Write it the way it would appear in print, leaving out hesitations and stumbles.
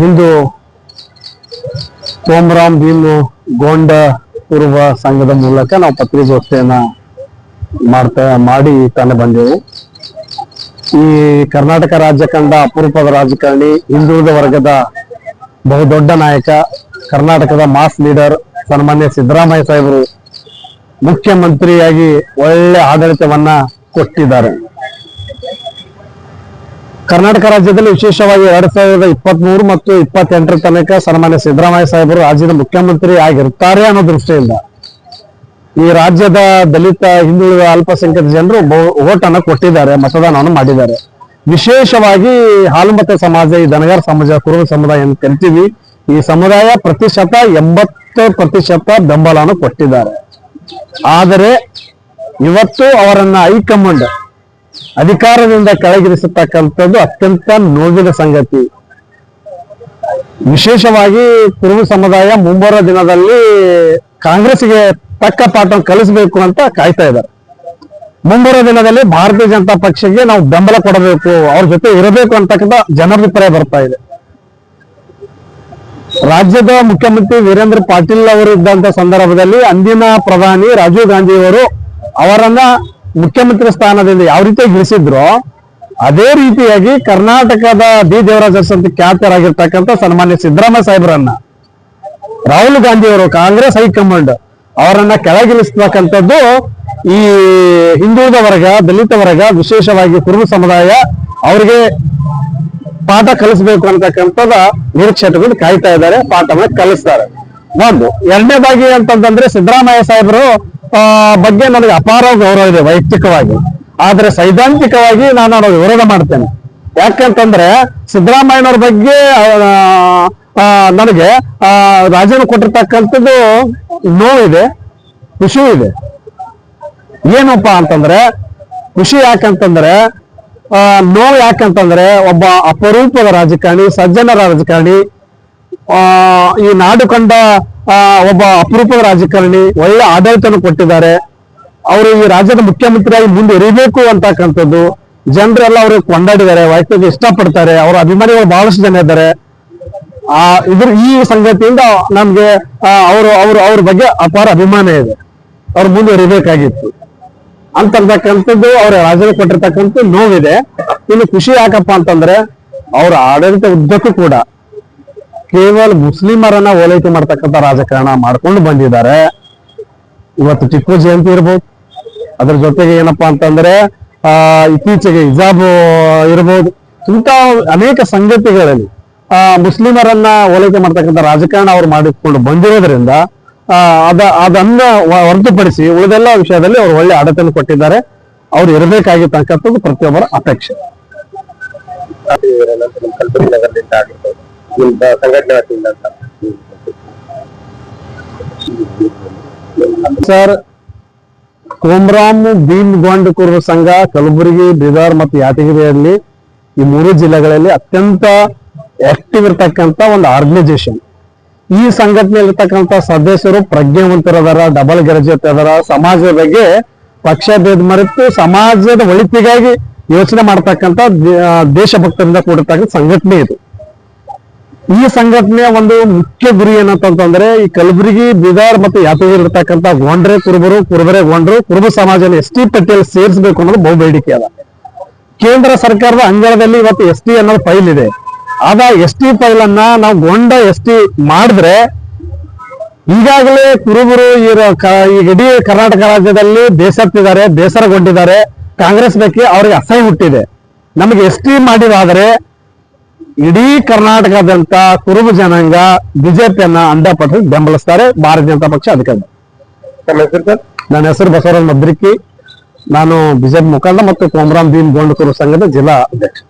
ಇಂದು ಕೋಮರಾಮ್ ಭೀಮ್ ಗೋಂಡ ಕುರುಬ ಸಂಘದ ಮೂಲಕ ನಾವು ಪತ್ರಿಕಾಗೋಷ್ಠಿಯನ್ನ ಮಾಡಿ ತಾನೇ ಬಂದೆವು. ಈ ಕರ್ನಾಟಕ ರಾಜ್ಯ ಕಂಡ ಅಪರೂಪದ ರಾಜಕಾರಣಿ, ಹಿಂದುಳಿದ ವರ್ಗದ ಬಹುದೊಡ್ಡ ನಾಯಕ, ಕರ್ನಾಟಕದ ಮಾಸ್ ಲೀಡರ್ ಸನ್ಮಾನ್ಯ ಸಿದ್ದರಾಮಯ್ಯ ಸಾಹೇಬರು ಮುಖ್ಯಮಂತ್ರಿಯಾಗಿ ಒಳ್ಳೆ ಆಡಳಿತವನ್ನ ಕೊಟ್ಟಿದ್ದಾರೆ. ಕರ್ನಾಟಕ ರಾಜ್ಯದಲ್ಲಿ ವಿಶೇಷವಾಗಿ 2023 ಮತ್ತು 28 ತನಕ ಸನ್ಮಾನ್ಯ ಸಿದ್ದರಾಮಯ್ಯ ಸಾಹೇಬರು ರಾಜ್ಯದ ಮುಖ್ಯಮಂತ್ರಿ ಆಗಿರ್ತಾರೆ ಅನ್ನೋ ದೃಷ್ಟಿಯಿಂದ ಈ ರಾಜ್ಯದ ದಲಿತ, ಹಿಂದುಳಿದ, ಅಲ್ಪಸಂಖ್ಯಾತ ಜನರು ವೋಟ್ ಅನ್ನು ಕೊಟ್ಟಿದ್ದಾರೆ, ಮತದಾನವನ್ನು ಮಾಡಿದ್ದಾರೆ. ವಿಶೇಷವಾಗಿ ಹಾಲುಮತ ಸಮಾಜ, ಈ ದನಗಾರ ಸಮಾಜ, ಕುರುಬ ಸಮುದಾಯ ಅಂತ ಕರಿತೀವಿ, ಈ ಸಮುದಾಯ 80% ಬೆಂಬಲವನ್ನು ಕೊಟ್ಟಿದ್ದಾರೆ. ಆದರೆ ಇವತ್ತು ಅವರನ್ನ ಹೈಕಮಾಂಡ್ ಅಧಿಕಾರದಿಂದ ಕೆಳಗಿರಿಸತಕ್ಕಂಥದ್ದು ಅತ್ಯಂತ ನೋವಿನ ಸಂಗತಿ. ವಿಶೇಷವಾಗಿ ಕುರುಬ ಸಮುದಾಯ ಮುಂಬರುವ ದಿನದಲ್ಲಿ ಕಾಂಗ್ರೆಸ್ಗೆ ತಕ್ಕ ಪಾಠ ಕಲಿಸಬೇಕು ಅಂತ ಕಾಯ್ತಾ ಇದ್ದಾರೆ. ಮುಂಬರುವ ದಿನದಲ್ಲಿ ಭಾರತೀಯ ಜನತಾ ಪಕ್ಷಕ್ಕೆ ನಾವು ಬೆಂಬಲ ಕೊಡಬೇಕು, ಅವ್ರ ಜೊತೆ ಇರಬೇಕು ಅಂತಕ್ಕಂಥ ಜನಾಭಿಪ್ರಾಯ ಬರ್ತಾ ಇದೆ. ರಾಜ್ಯದ ಮುಖ್ಯಮಂತ್ರಿ ವೀರೇಂದ್ರ ಪಾಟೀಲ್ ಅವರು ಇದ್ದಂತ ಸಂದರ್ಭದಲ್ಲಿ ಅಂದಿನ ಪ್ರಧಾನಿ ರಾಜೀವ್ ಗಾಂಧಿ ಅವರು ಅವರನ್ನ ಮುಖ್ಯಮಂತ್ರಿ ಸ್ಥಾನದಿಂದ ಯಾವ ರೀತಿ ಇಳಿಸಿದ್ರು, ಅದೇ ರೀತಿಯಾಗಿ ಕರ್ನಾಟಕದ ಡಿ ದೇವರಾಜ ಅಂತ ಖ್ಯಾತರಾಗಿರ್ತಕ್ಕಂಥ ಸನ್ಮಾನ್ಯ ಸಿದ್ದರಾಮಯ್ಯ ಸಾಹೇಬರನ್ನ ರಾಹುಲ್ ಗಾಂಧಿ ಅವರು, ಕಾಂಗ್ರೆಸ್ ಹೈಕಮಾಂಡ್ ಅವರನ್ನ ಕೆಳಗಿಳಿಸ್ತಕ್ಕಂಥದ್ದು ಈ ಹಿಂದುಳಿದ ವರ್ಗ, ದಲಿತ ವರ್ಗ, ವಿಶೇಷವಾಗಿ ಕುರುಬ ಸಮುದಾಯ ಅವರಿಗೆ ಪಾಠ ಕಲಿಸಬೇಕು ಅಂತಕ್ಕಂಥದ ನಿರೀಕ್ಷೆಗಳು ಕಾಯ್ತಾ ಇದ್ದಾರೆ, ಪಾಠವನ್ನ ಕಲಿಸ್ತಾರೆ. ಒಂದು. ಎರಡನೇದಾಗಿ ಅಂತಂದ್ರೆ ಸಿದ್ದರಾಮಯ್ಯ ಸಾಹೇಬರು ಬಗ್ಗೆ ನನಗೆ ಅಪಾರ ಗೌರವ ಇದೆ ವೈಯಕ್ತಿಕವಾಗಿ, ಆದ್ರೆ ಸೈದ್ಧಾಂತಿಕವಾಗಿ ನಾನು ಅವ್ರ ವಿರೋಧ ಮಾಡ್ತೇನೆ. ಯಾಕಂತಂದ್ರೆ ಸಿದ್ದರಾಮಯ್ಯನವ್ರ ಬಗ್ಗೆ ನನಗೆ ರಾಜೀನಾಮೆ ಕೊಟ್ಟಿರ್ತಕ್ಕಂಥದ್ದು ನೋವಿದೆ, ಖುಷಿ ಇದೆ. ಏನಪ್ಪ ಅಂತಂದ್ರೆ ಖುಷಿ ಯಾಕಂತಂದ್ರೆ, ನೋವು ಯಾಕಂತಂದ್ರೆ ಒಬ್ಬ ಅಪರೂಪದ ರಾಜಕಾರಣಿ, ಸಜ್ಜನ ರಾಜಕಾರಣಿ, ಈ ನಾಡು ಕಂಡ ಒಬ್ಬ ಅಪರೂಪದ ರಾಜಕಾರಣಿ, ಒಳ್ಳೆ ಆಡಳಿತವನ್ನು ಕೊಟ್ಟಿದ್ದಾರೆ. ಅವರು ಈ ರಾಜ್ಯದ ಮುಖ್ಯಮಂತ್ರಿಯಾಗಿ ಮುಂದೆ ಇರಬೇಕು ಅಂತಕ್ಕಂಥದ್ದು ಜನರೆಲ್ಲ ಅವ್ರಿಗೆ ಕೊಂಡಾಡಿದ್ದಾರೆ, ವೈಯಕ್ತಿಕ ಇಷ್ಟಪಡ್ತಾರೆ, ಅವರ ಅಭಿಮಾನಿಗಳು ಬಹಳಷ್ಟು ಜನ ಇದ್ದಾರೆ. ಈ ಸಂಗತಿಯಿಂದ ನಮ್ಗೆ ಅವ್ರ ಬಗ್ಗೆ ಅಪಾರ ಅಭಿಮಾನ ಇದೆ. ಅವ್ರು ಮುಂದೆ ಇರಬೇಕಾಗಿತ್ತು ಅಂತಕ್ಕಂಥದ್ದು ಅವ್ರ ರಾಜ್ಯಕ್ಕೆ ಕೊಟ್ಟಿರ್ತಕ್ಕಂಥ ನೋವಿದೆ. ಇನ್ನು ಖುಷಿ ಯಾಕಪ್ಪ ಅಂತಂದ್ರೆ ಅವ್ರ ಆಡಳಿತ ಉದ್ದಕ್ಕೂ ಕೂಡ ಕೇವಲ ಮುಸ್ಲಿಮರನ್ನ ಓಲೈಕೆ ಮಾಡ್ತಕ್ಕಂಥ ರಾಜಕಾರಣ ಮಾಡ್ಕೊಂಡು ಬಂದಿದ್ದಾರೆ. ಇವತ್ತು ಟಿಪ್ಪು ಜಯಂತಿ ಇರ್ಬೋದು, ಅದ್ರ ಜೊತೆಗೆ ಏನಪ್ಪಾ ಅಂತಂದ್ರೆ ಇತ್ತೀಚೆಗೆ ಹಿಜಾಬ್ ಇರ್ಬೋದು, ಇಂಥ ಅನೇಕ ಸಂಗತಿಗಳಲ್ಲಿ ಮುಸ್ಲಿಮರನ್ನ ಓಲೈಕೆ ಮಾಡ್ತಕ್ಕಂಥ ರಾಜಕಾರಣ ಅವ್ರು ಮಾಡಿಕೊಂಡು ಬಂದಿರೋದ್ರಿಂದ ಅದನ್ನ ಹೊರತುಪಡಿಸಿ ಉಳಿದೆಲ್ಲ ವಿಷಯದಲ್ಲಿ ಅವ್ರು ಒಳ್ಳೆ ಆಡಳಿತ ಕೊಟ್ಟಿದ್ದಾರೆ. ಅವ್ರು ಇರಬೇಕಾಗಿರ್ತಕ್ಕಂಥದ್ದು ಪ್ರತಿಯೊಬ್ಬರ ಅಪೇಕ್ಷೆ. ಸರ್, ಕೋಮರಾಮ್ ಭೀಮ್ ಗೋಂಡ ಕುರುಬ ಸಂಘ ಕಲಬುರಗಿ, ಬೀದರ್ ಮತ್ತು ಯಾದಗಿರಿಯಲ್ಲಿ ಈ 3 ಜಿಲ್ಲೆಗಳಲ್ಲಿ ಅತ್ಯಂತ ಆಕ್ಟಿವ್ ಇರ್ತಕ್ಕಂಥ ಒಂದು ಆರ್ಗನೈಸೇಷನ್. ಈ ಸಂಘಟನೆಯಲ್ಲಿರ್ತಕ್ಕಂಥ ಸದಸ್ಯರು ಪ್ರಜ್ಞಾವಂತರದಾರ, ಡಬಲ್ ಗ್ರಾಜುಯೇಟ್ ಅದರ, ಸಮಾಜದ ಬಗ್ಗೆ ಪಕ್ಷ ಭೇದ ಮರೆತು ಸಮಾಜದ ಒಳಿತಿಗಾಗಿ ಯೋಚನೆ ಮಾಡ್ತಕ್ಕಂಥ ದೇಶಭಕ್ತರಿಂದ ಕೂಡಿರ್ತಕ್ಕಂಥ ಸಂಘಟನೆ ಇದು. ಈ ಸಂಘಟನೆಯ ಒಂದು ಮುಖ್ಯ ಗುರಿ ಏನಂತಂದ್ರೆ ಈ ಕಲಬುರಗಿ, ಬೀದರ್ ಮತ್ತು ಯಾದಗಿರಿ ಇರ್ತಕ್ಕಂಥ ಗೋಂಡ್ರೆ ಕುರುಬರು, ಕುರುಬರೇ ಗೋಂಡ್ರು, ಕುರುಬ ಸಮಾಜನ ST ಪಟ್ಟಿಯಲ್ಲಿ ಸೇರಿಸಬೇಕು ಅನ್ನೋದು ಬಹು ಬೇಡಿಕೆ ಅದ. ಕೇಂದ್ರ ಸರ್ಕಾರದ ಅಂಗಳದಲ್ಲಿ ಇವತ್ತು ST ಅನ್ನೋದು ಫೈಲ್ ಇದೆ. ಆದ ST ಫೈಲ್ ಅನ್ನ ನಾವು ಗೊಂಡ ST ಮಾಡಿದ್ರೆ ಈಗಾಗಲೇ ಕುರುಬರು ಈಗ ಇಡೀ ಕರ್ನಾಟಕ ರಾಜ್ಯದಲ್ಲಿ ಬೇಸತ್ತಿದ್ದಾರೆ, ಬೇಸರಗೊಂಡಿದ್ದಾರೆ. ಕಾಂಗ್ರೆಸ್ ಬಗ್ಗೆ ಅವ್ರಿಗೆ ಅಸಹ್ಯ ಹುಟ್ಟಿದೆ. ನಮಗೆ ST ಮಾಡಿದಾದ್ರೆ ಇಡೀ ಕರ್ನಾಟಕದಂತ ಕುರುಬ ಜನಾಂಗ ಬಿಜೆಪಿಯನ್ನ 100% ಬೆಂಬಲಿಸ್ತಾರೆ. ಭಾರತೀಯ ಜನತಾ ಪಕ್ಷ ಅಧಿಕಾರ. ನನ್ನ ಹೆಸರು ಬಸವರಾಜ್ ಮದ್ರಿಕಿ. ನಾನು ಬಿಜೆಪಿ ಮುಖಂಡ ಮತ್ತು ಕೋಮರಾಮ್ ಭೀಮ್ ಗೋಂಡ ಕುರುಬ ಸಂಘದ ಜಿಲ್ಲಾ ಅಧ್ಯಕ್ಷ.